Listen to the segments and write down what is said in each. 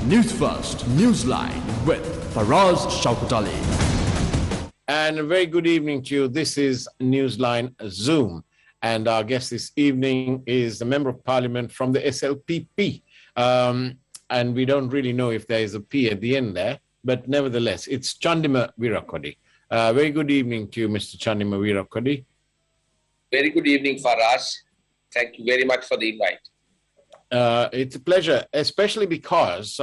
Newsfirst, Newsline with Faraz Shaukat Ali. And a very good evening to you. This is Newsline Zoom. And our guest this evening is the Member of Parliament from the SLPP. And we don't really know if there is a P at the end there, but nevertheless, it's Chandima Weerakkody. Very good evening to you, Mr. Chandima Weerakkody. Very good evening, Faraz. Thank you very much for the invite. It's a pleasure, especially because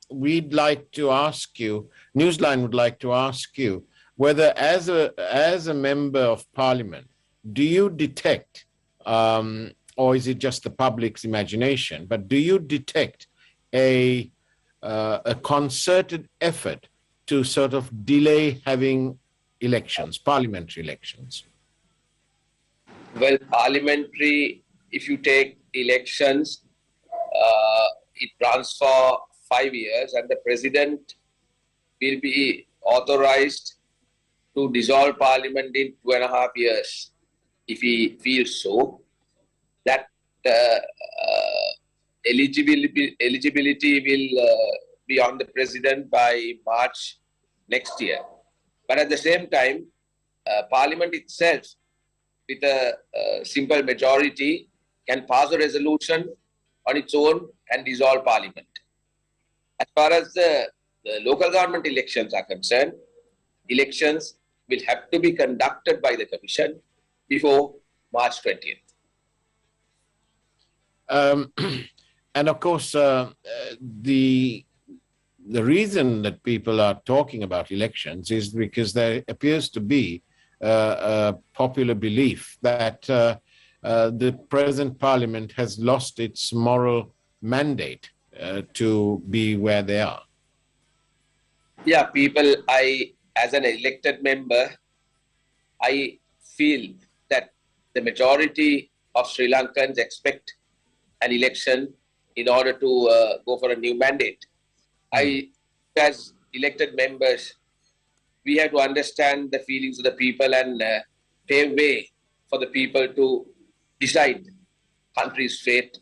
we'd like to ask you, Newsline would like to ask you, whether as a member of Parliament, do you detect, or is it just the public's imagination, but do you detect a concerted effort to sort of delay having elections, parliamentary elections? Well, parliamentary, if you take elections, it runs for 5 years, and the president will be authorized to dissolve parliament in 2.5 years, if he feels so. That eligibility will be on the president by March next year. But at the same time, parliament itself, with a simple majority, can pass a resolution on its own and dissolve parliament. As far as the local government elections are concerned, elections will have to be conducted by the Commission before March 20th. And of course, the reason that people are talking about elections is because there appears to be a popular belief that the present parliament has lost its moral mandate to be where they are. Yeah, people, as an elected member, I feel that the majority of Sri Lankans expect an election in order to go for a new mandate. As elected members, we have to understand the feelings of the people and pave way for the people to decide country's fate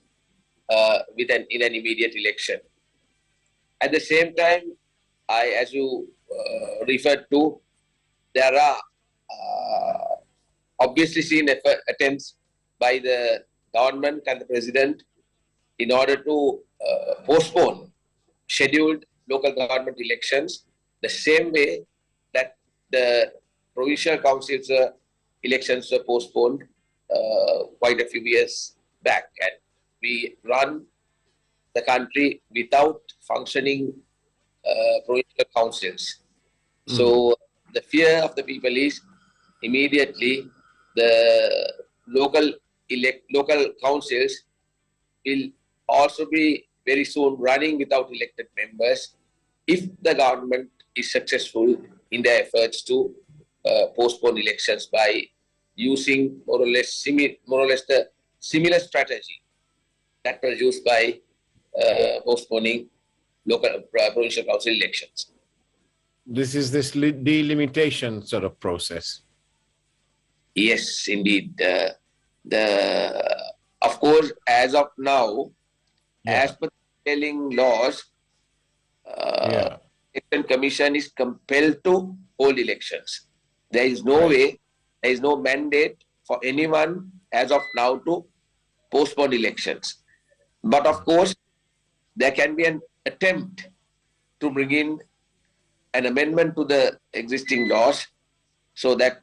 in an immediate election. At the same time, as you referred to, there are obviously seen attempts by the government and the president in order to postpone scheduled local government elections the same way that the provincial councils elections were postponed quite a few years back, and we run the country without functioning provincial councils. So the fear of the people is immediately the local councils will also be very soon running without elected members if the government is successful in their efforts to postpone elections by using more or less the similar strategy that was used by postponing local provincial council elections. This is this delimitation sort of process. Yes, indeed. Of course, as of now, as per the prevailing laws, Election Commission is compelled to hold elections. There is no way, there is no mandate for anyone as of now to postpone elections. But of course, there can be an attempt to bring in an amendment to the existing laws so that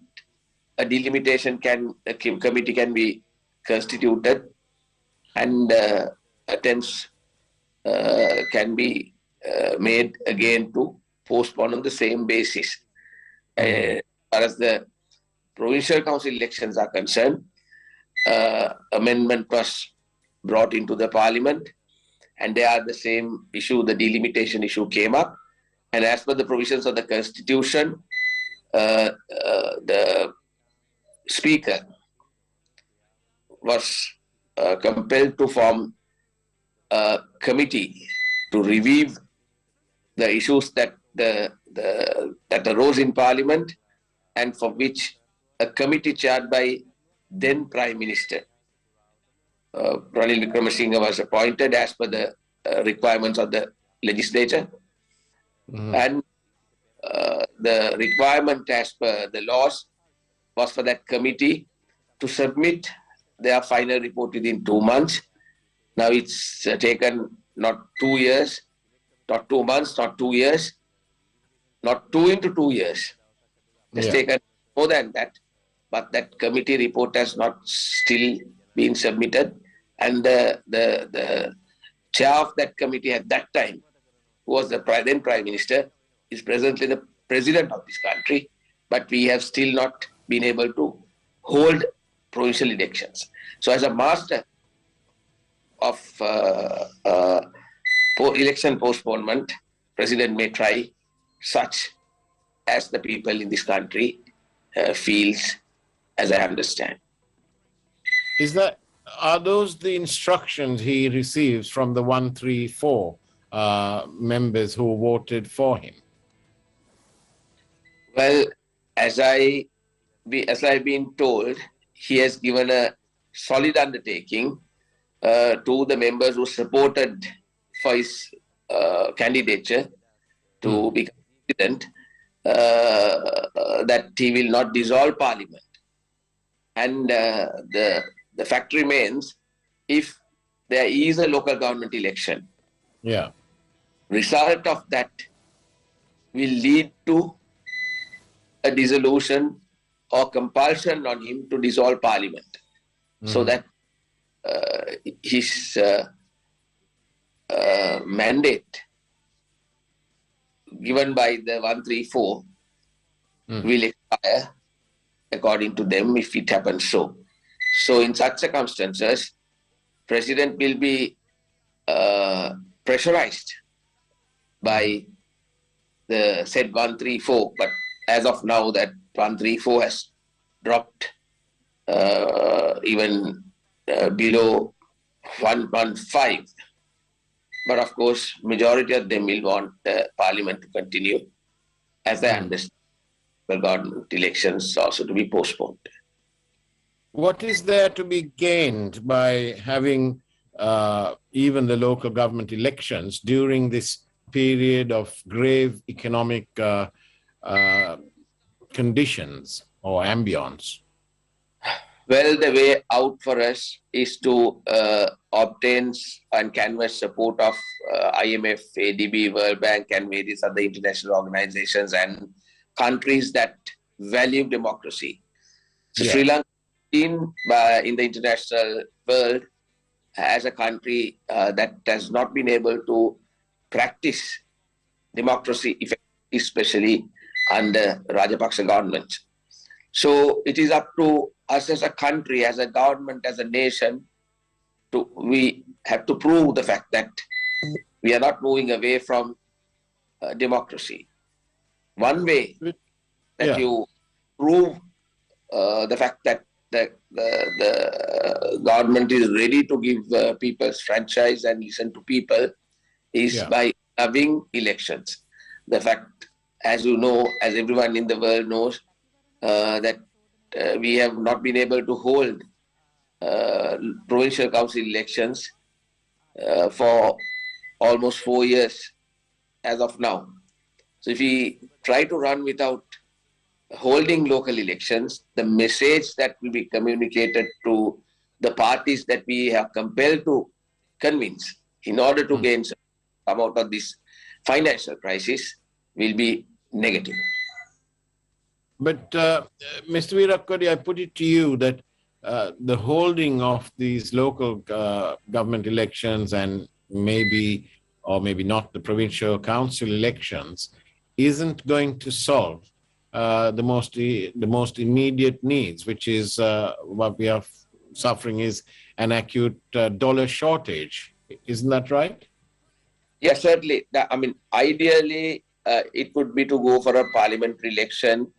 a delimitation committee can be constituted, and attempts can be made again to postpone on the same basis. As far as the provincial council elections are concerned, amendment was brought into the parliament, and they are the same issue, the delimitation issue came up. And as per the provisions of the constitution, the speaker was compelled to form a committee to review the issues that arose in parliament, and for which a committee chaired by then Prime Minister Ranil Wickremesinghe was appointed as per the requirements of the legislature. And the requirement as per the laws was for that committee to submit their final report within 2 months. Now it's taken not 2 years, not 2 months, not 2 years, not 2 into 2 years. It's taken more than that, but that committee report has not still been submitted. And the chair of that committee at that time, who was the then Prime Minister, is presently the President of this country, but we have still not been able to hold provincial elections. So as a master of election postponement, President may try such as the people in this country feels, as I understand. Are those the instructions he receives from the 134 members who voted for him? Well, as I've been told, he has given a solid undertaking to the members who supported for his candidature to become president, that he will not dissolve parliament. And the fact remains, if there is a local government election, result of that will lead to a dissolution or compulsion on him to dissolve parliament, so that his mandate given by the 134 will expire according to them if it happens so. So in such circumstances, President will be pressurized by the said 134, but as of now that 134 has dropped even below 115. But of course, majority of them will want Parliament to continue, as I understand, the government elections also to be postponed. What is there to be gained by having even the local government elections during this period of grave economic conditions or ambience? Well, the way out for us is to obtain and canvass support of IMF, ADB, World Bank, and various other international organizations and countries that value democracy. So Sri Lanka is seen in the international world as a country that has not been able to practice democracy effectively, especially under Rajapaksa government. So it is up to us as a country, as a government, as a nation, we have to prove the fact that we are not moving away from democracy. One way that you prove the fact that the government is ready to give people's franchise and listen to people is by having elections. The fact, as you know, as everyone in the world knows, that we have not been able to hold provincial council elections for almost 4 years as of now. So if we try to run without holding local elections, the message that will be communicated to the parties that we have compelled to convince in order to come out of this financial crisis will be negative. But Mr. Weerakkody, I put it to you that the holding of these local government elections and maybe or maybe not the provincial council elections isn't going to solve the most immediate needs, which is what we are suffering is an acute dollar shortage. Isn't that right? Yes, certainly. I mean, ideally, it would be to go for a parliamentary election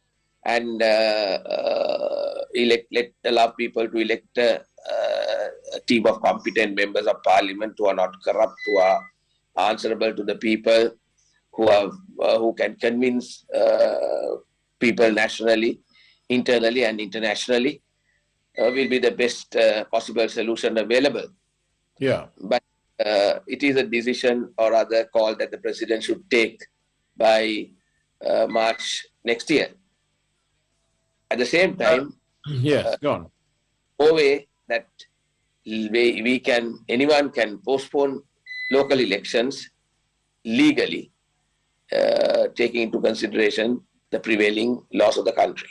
and allow people to elect a team of competent members of parliament who are not corrupt, who are answerable to the people, who can convince people nationally, internally and internationally, will be the best possible solution available. Yeah. But it is a decision or other call that the president should take by March next year. At the same time, Yes, go on. no way that anyone can postpone local elections legally, taking into consideration the prevailing laws of the country.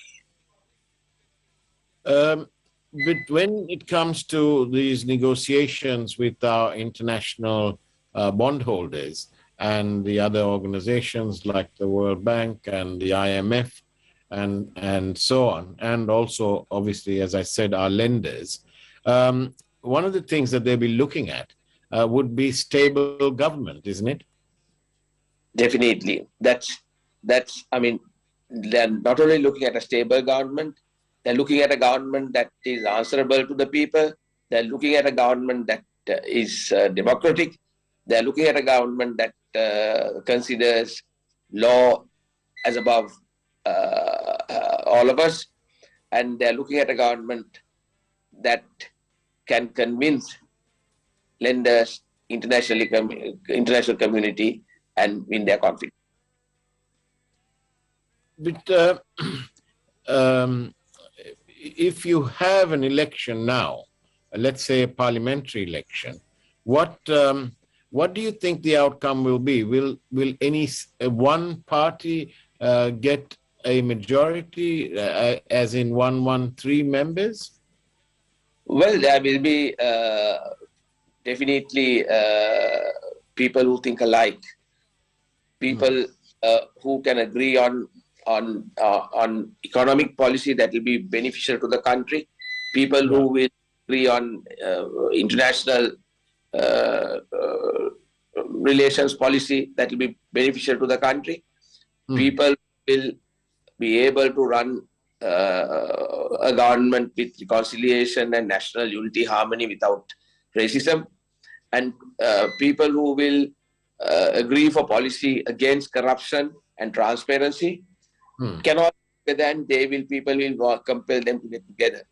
But when it comes to these negotiations with our international bondholders and the other organizations like the World Bank and the IMF and so on, and also, obviously, as I said, our lenders, one of the things that they'll be looking at would be stable government, isn't it? Definitely. I mean, they're not only looking at a stable government, they're looking at a government that is answerable to the people. They're looking at a government that is democratic. They're looking at a government that considers law as above all of us. And they're looking at a government that can convince lenders, international community, and win their confidence. But if you have an election now, let's say a parliamentary election, what do you think the outcome will be? Will any one party get a majority, as in 113 members? Well, there will be definitely people who think alike, people who can agree on economic policy that will be beneficial to the country, people who will agree on international relations policy that will be beneficial to the country. People will be able to run a government with reconciliation and national unity, harmony without racism, and people who will agree for policy against corruption and transparency cannot, then people will compel them to get together.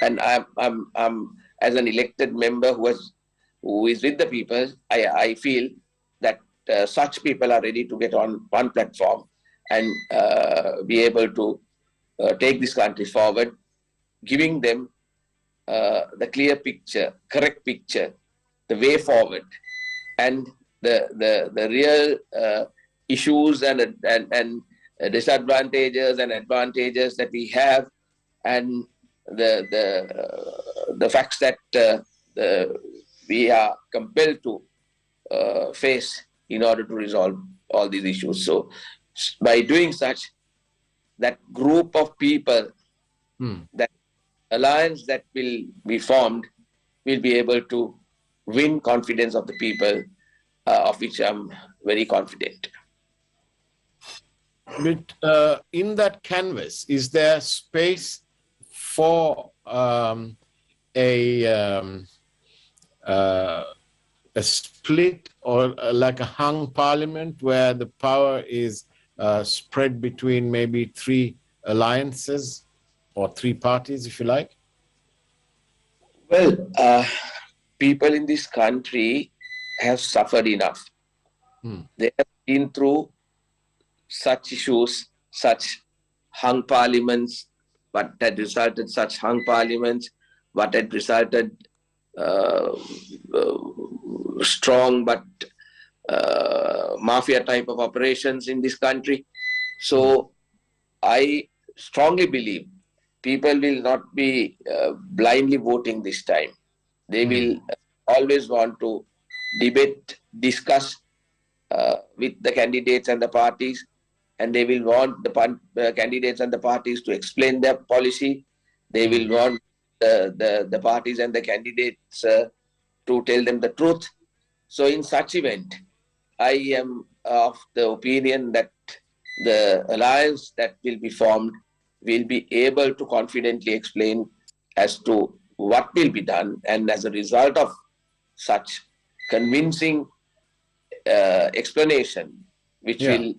And I'm as an elected member who is with the people, I feel that such people are ready to get on one platform and be able to take this country forward, giving them the clear picture, correct picture, the way forward, and the real issues and disadvantages and advantages that we have, and the facts that we are compelled to face in order to resolve all these issues. So by doing such, that group of people, that alliance that will be formed, will be able to win confidence of the people, of which I'm very confident. But in that canvas, is there space for a split or like a hung parliament where the power is spread between maybe three alliances or three parties, if you like? Well, people in this country have suffered enough. They have been through such issues, such hung parliaments, what had resulted such hung parliaments, what had resulted strong but mafia type of operations in this country. So I strongly believe people will not be blindly voting this time. They will always want to debate, discuss with the candidates and the parties, and they will want the candidates and the parties to explain their policy. They will want the parties and the candidates to tell them the truth. So in such event, I am of the opinion that the alliance that will be formed will be able to confidently explain as to what will be done, and as a result of such convincing explanation, which will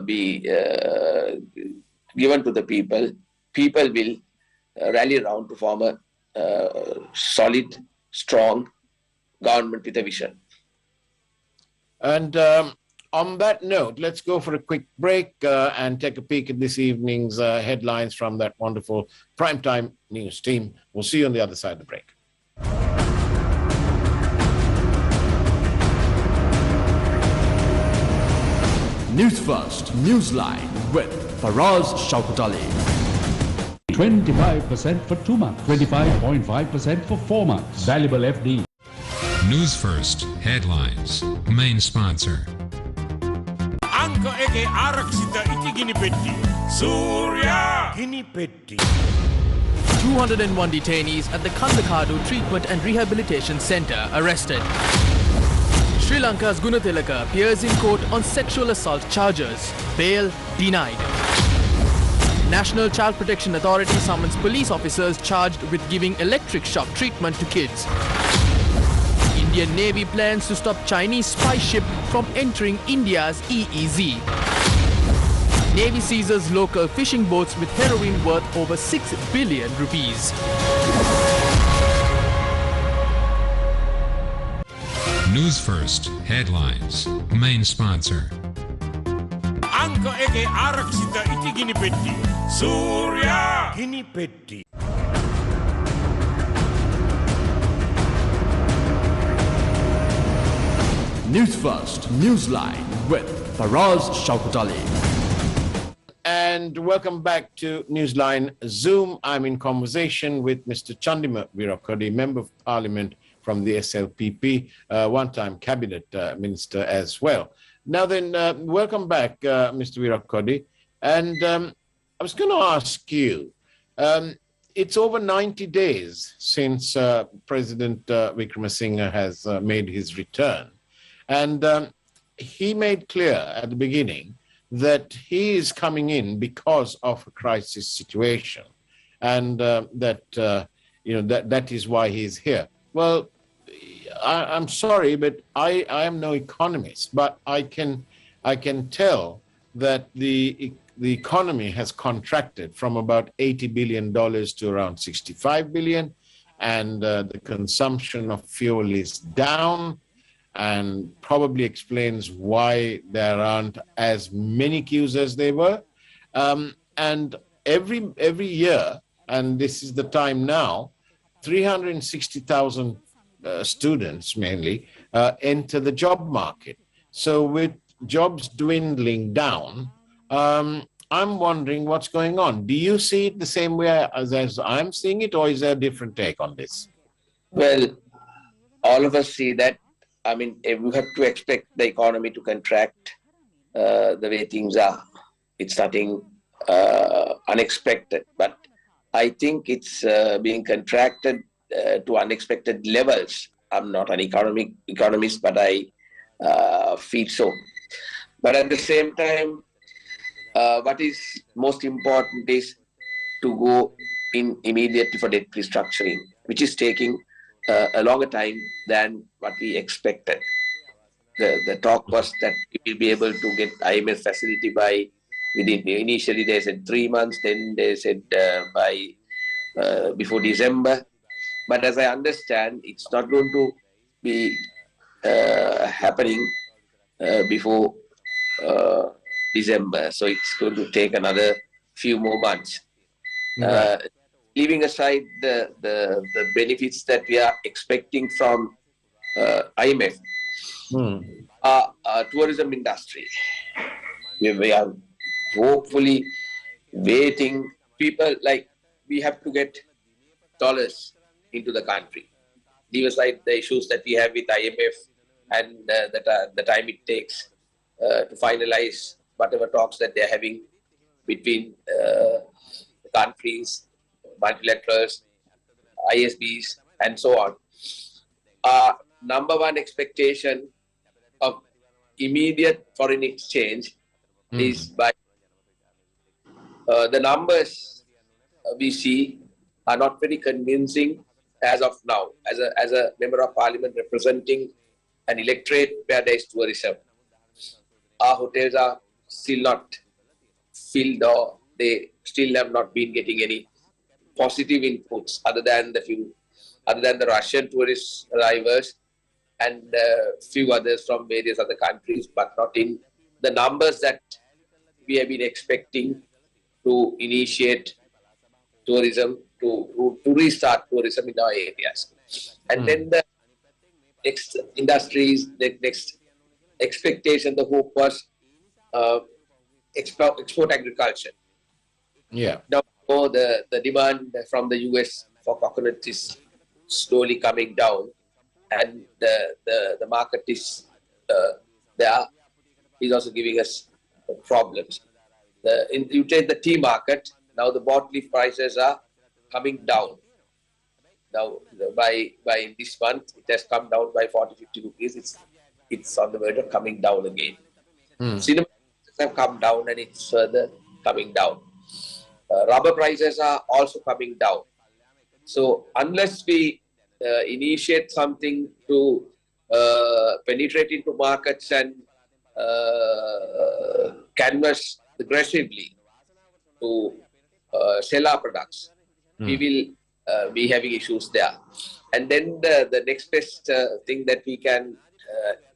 be given to the people, people will rally around to form a solid, strong government with a vision. And on that note, let's go for a quick break and take a peek at this evening's headlines from that wonderful primetime news team. We'll see you on the other side of the break. Newsfirst, Newsline with Faraz Shaukat Ali. 25% for 2 months, 25.5% for 4 months. Valuable FD. Newsfirst headlines. Main sponsor. Lanka ege araksita itigini petti. Surya gini petti. 201 detainees at the Kandakadu Treatment and Rehabilitation Centre arrested. Sri Lanka's Gunatilaka appears in court on sexual assault charges. Bail denied. National Child Protection Authority summons police officers charged with giving electric shock treatment to kids. Indian Navy plans to stop Chinese spy ship from entering India's EEZ. Navy seizes local fishing boats with heroin worth over 6 billion rupees. Newsfirst headlines. Main sponsor. Lanka ege araksita itigini petti. Surya gini petti. Newsfirst, Newsline with Faraz Shaukat Ali. And welcome back to Newsline Zoom. I'm in conversation with Mr. Chandima Weerakkody, Member of Parliament from the SLPP, one-time cabinet minister as well. Now then, welcome back, Mr. Weerakkody. And I was going to ask you, it's over 90 days since President Wickremesinghe has made his return. And he made clear at the beginning that he is coming in because of a crisis situation, and that is why he's here. Well, I'm sorry, but I am no economist, but I can tell that the economy has contracted from about $80 billion to around 65 billion, and the consumption of fuel is down, and probably explains why there aren't as many queues as they were. And every year, and this is the time now, 360,000 students mainly enter the job market. So with jobs dwindling down, I'm wondering what's going on. Do you see it the same way as I'm seeing it, or is there a different take on this? Well, all of us see that. I mean, we have to expect the economy to contract the way things are. It's nothing unexpected, but I think it's being contracted to unexpected levels. I'm not an economist, but I feel so. But at the same time, what is most important is to go in immediately for debt restructuring, which is taking a longer time than what we expected. The talk was that we will be able to get IMF facility by initially they said 3 months, then they said by before December. But as I understand, it's not going to be happening before December. So it's going to take another few more months. Right. Leaving aside the benefits that we are expecting from IMF, tourism industry, we are hopefully waiting. People, like, we have to get dollars into the country. Leave aside the issues that we have with IMF and the time it takes to finalize whatever talks that they're having between the countries, multilaterals, ISBs, and so on. Number one expectation of immediate foreign exchange is by the numbers we see are not very convincing as of now. As a member of parliament representing an electorate where there is tourism, our hotels are still not filled, or they still have not been getting any positive inputs other than the Russian tourist arrivals and few others from various other countries, but not in the numbers that we have been expecting to initiate tourism, to restart tourism in our areas. And then the next industries, the next expectation, the hope was export agriculture. Yeah. Now, the demand from the US for coconut is slowly coming down, and the market is there is also giving us problems. You take the tea market, now the bought leaf prices are coming down. Now, by this month, it has come down by 40-50 rupees. It's on the verge of coming down again. Cinnamon prices have come down, and it's further coming down. Rubber prices are also coming down. So unless we initiate something to penetrate into markets and canvas aggressively to sell our products, we will be having issues there. And then the next best thing that we can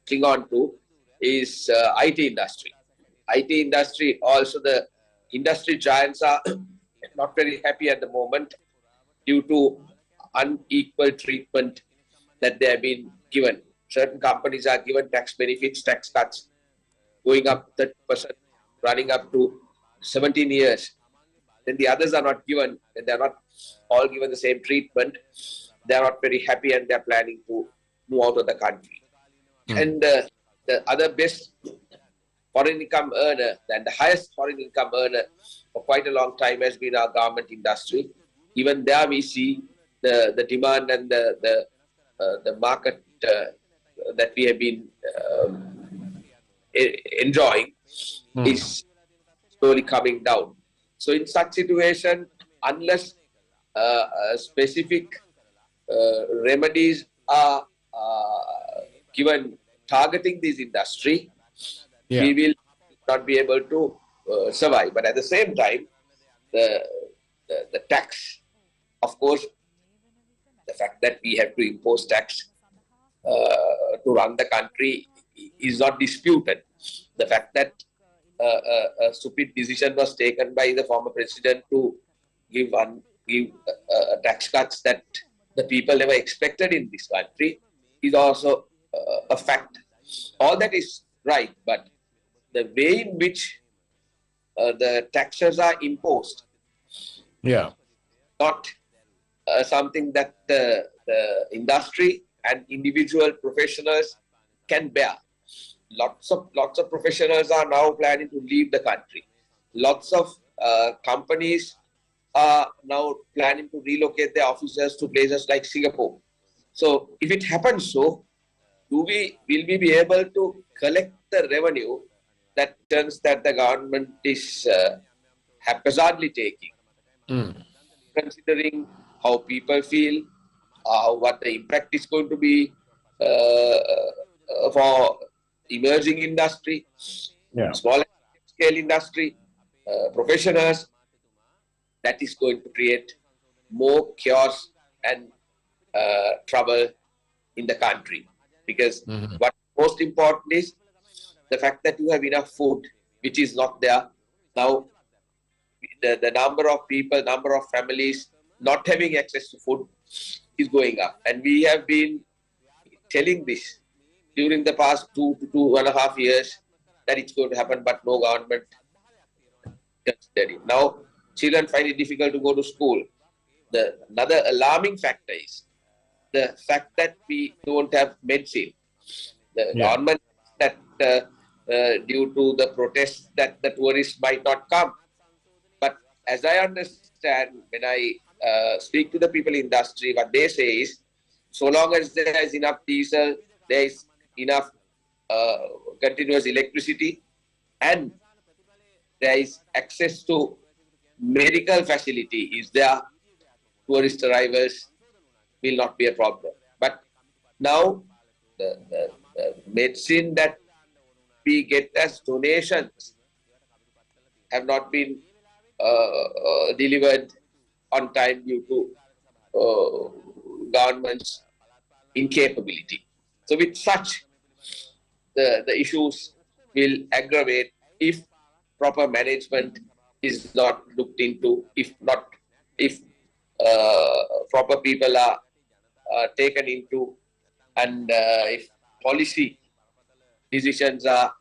cling on to is IT industry. IT industry, also the industry giants are not very happy at the moment due to unequal treatment that they have been given. Certain companies are given tax benefits, tax cuts, going up 30%, running up to 17 years. Then the others are not given, and they're not all given the same treatment. They're not very happy, and they're planning to move out of the country. And the other best foreign income earner and the highest foreign income earner for quite a long time has been our garment industry. Even there we see the demand and the market that we have been enjoying is slowly coming down. So in such situation, unless specific remedies are given targeting this industry, we will not be able to survive. But at the same time, the tax, of course, the fact that we have to impose tax to run the country is not disputed. The fact that a stupid decision was taken by the former president to give tax cuts that the people never expected in this country is also a fact. All that is right, but the way in which the taxes are imposed, not something that the industry and individual professionals can bear. Lots of professionals are now planning to leave the country. Lots of companies are now planning to relocate their offices to places like Singapore. So if it happens so, will we be able to collect the revenue that turns that the government is haphazardly taking? Considering how people feel, what the impact is going to be for emerging industry, small scale industry, professionals, that is going to create more chaos and trouble in the country. Because what most important is the fact that you have enough food, which is not there. Now, the number of people, number of families not having access to food is going up. And we have been telling this during the past 2 to 2.5 years that it's going to happen, but no government considered it. Now, children find it difficult to go to school. Another alarming factor is the fact that we don't have medicine. The government that due to the protests that the tourists might not come. But as I understand, when I speak to the people in industry, what they say is, so long as there is enough diesel, there is enough continuous electricity, and there is access to medical facility is there, tourist arrivals will not be a problem. But now the medicine that we get as donations have not been delivered on time due to government's incapability. So with such, the issues will aggravate if proper management is not looked into, if proper people are taken into, and if policy decisions are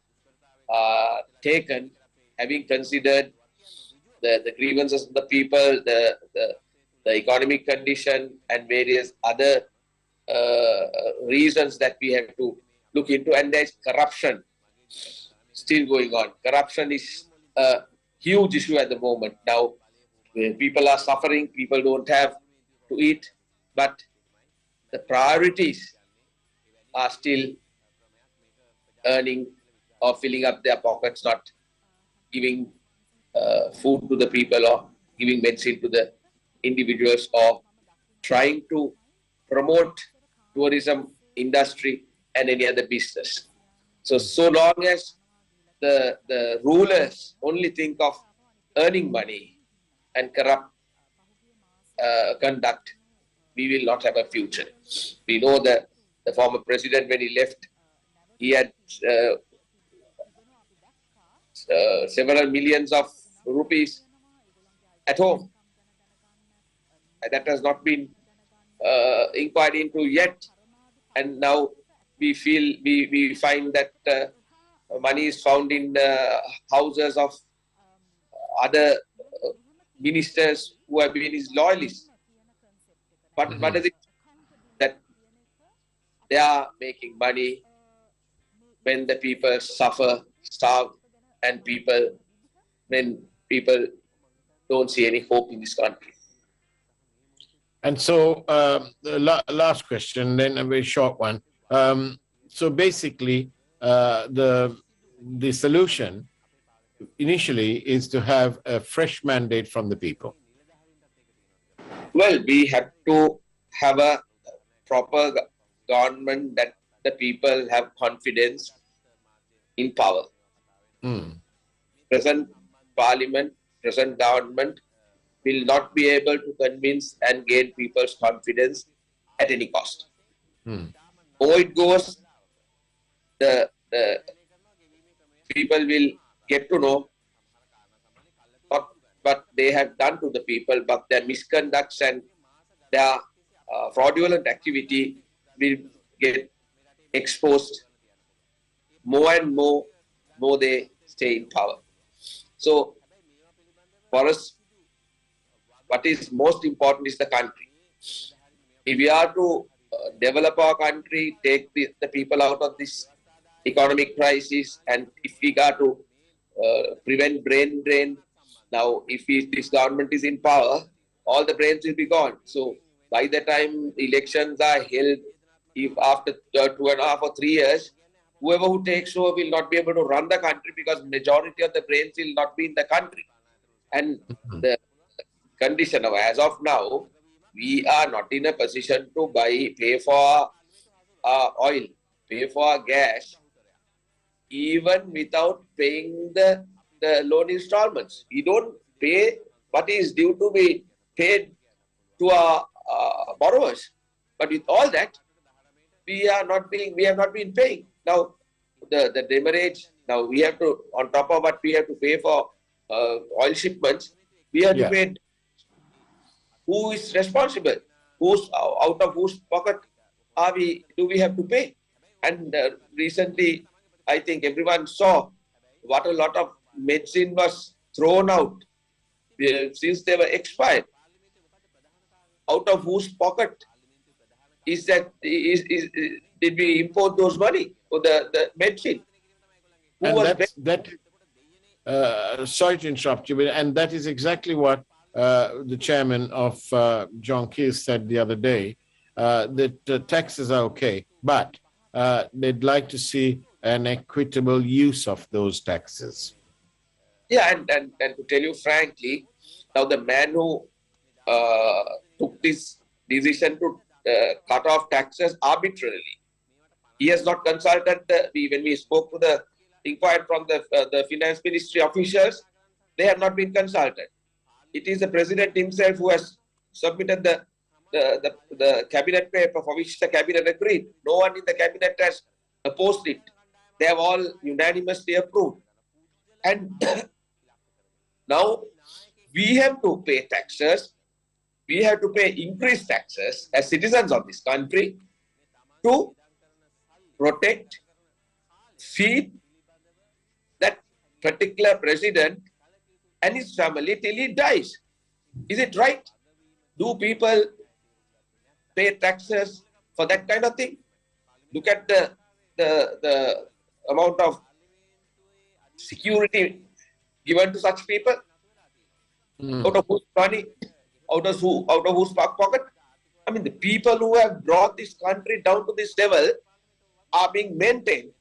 taken, having considered the grievances of the people, the economic condition, and various other reasons that we have to look into. And there's corruption still going on. Corruption is a huge issue at the moment. Now, people are suffering, people don't have to eat, but the priorities are still earning or filling up their pockets, not giving food to the people or giving medicine to the individuals, or trying to promote tourism industry and any other business. So long as the rulers only think of earning money and corrupt conduct, we will not have a future. We know that the former president, when he left, he had several millions of rupees at home. And that has not been inquired into yet. And now we find that money is found in houses of other ministers who have been his loyalists. But what is it? That they are making money when the people suffer, starve, and when people don't see any hope in this country. And so, the last question, then a very short one. So basically, the solution initially is to have a fresh mandate from the people. Well, we have to have a proper government that the people have confidence in power. Present parliament, present government will not be able to convince and gain people's confidence at any cost. Or it goes, the people will get to know what they have done to the people, but their misconducts and their fraudulent activity will get exposed more and more they stay in power. So for us, what is most important is the country. If we are to develop our country, take the people out of this economic crisis, and if we got to prevent brain drain, now if this government is in power, all the brains will be gone. So by the time elections are held, if after 2.5 or 3 years, whoever who takes over will not be able to run the country, because majority of the brains will not be in the country. And the condition as of now, we are not in a position to pay for our oil, pay for our gas, even without paying the loan installments. We don't pay what is due to be paid to our borrowers. But with all that, we have not been paying. Now, the demurrage, now we have to, on top of what we have to pay for oil shipments, we have to pay. Who is responsible? Out of whose pocket do we have to pay? And recently, I think everyone saw what a lot of medicine was thrown out since they were expired. Out of whose pocket did we import those money for the medicine? Sorry to interrupt you, and that is exactly what the chairman of John Keys said the other day, that taxes are okay, but they'd like to see an equitable use of those taxes. Yeah, and to tell you frankly, now the man who took this decision to cut off taxes arbitrarily, he has not consulted when we spoke to the inquired from the finance ministry officials, they have not been consulted. It is the president himself who has submitted the the cabinet paper for which the cabinet agreed. No one in the cabinet has opposed it. They have all unanimously approved. And now we have to pay taxes. We have to pay increased taxes as citizens of this country to protect, feed that particular president and his family till he dies. Is it right? Do people pay taxes for that kind of thing? Look at the amount of security given to such people. Out of whose money? Out of whose pocket? I mean, the people who have brought this country down to this level are being maintained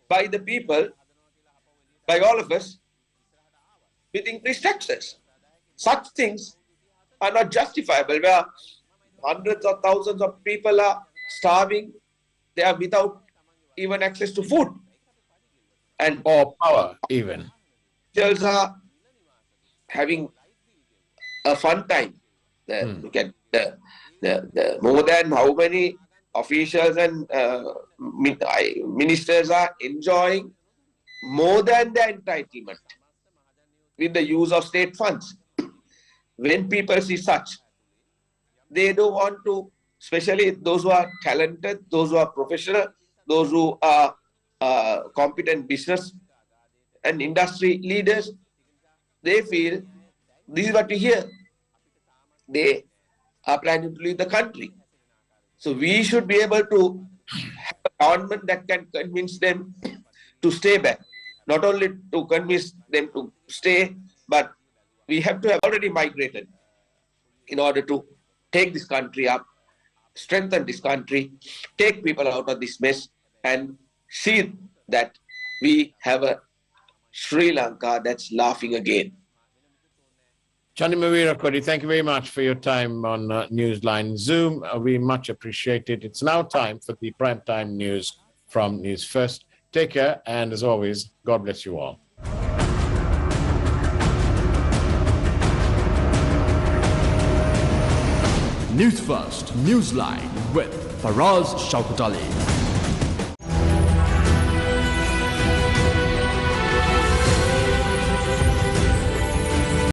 by the people, by all of us, with increased taxes. Such things are not justifiable, where hundreds of thousands of people are starving, they are without even access to food. And Or power, even. officials are having a fun time. Look at the more than how many officials and ministers are enjoying more than the entitlement with the use of state funds. When people see such, they don't want to, especially those who are talented, those who are professional, those who are competent business and industry leaders, they feel this is what we hear. They are planning to leave the country. So we should be able to have a government that can convince them to stay back. Not only to convince them to stay, but we have to have already migrated in order to take this country up, strengthen this country, take people out of this mess, and see that we have a Sri Lanka that's laughing again. Chandima Weerakkody, thank you very much for your time on Newsline Zoom. We much appreciate it. It's now time for the primetime news from News First. Take care, and as always, God bless you all. Newsfirst Newsline with Faraz Shaukat Ali.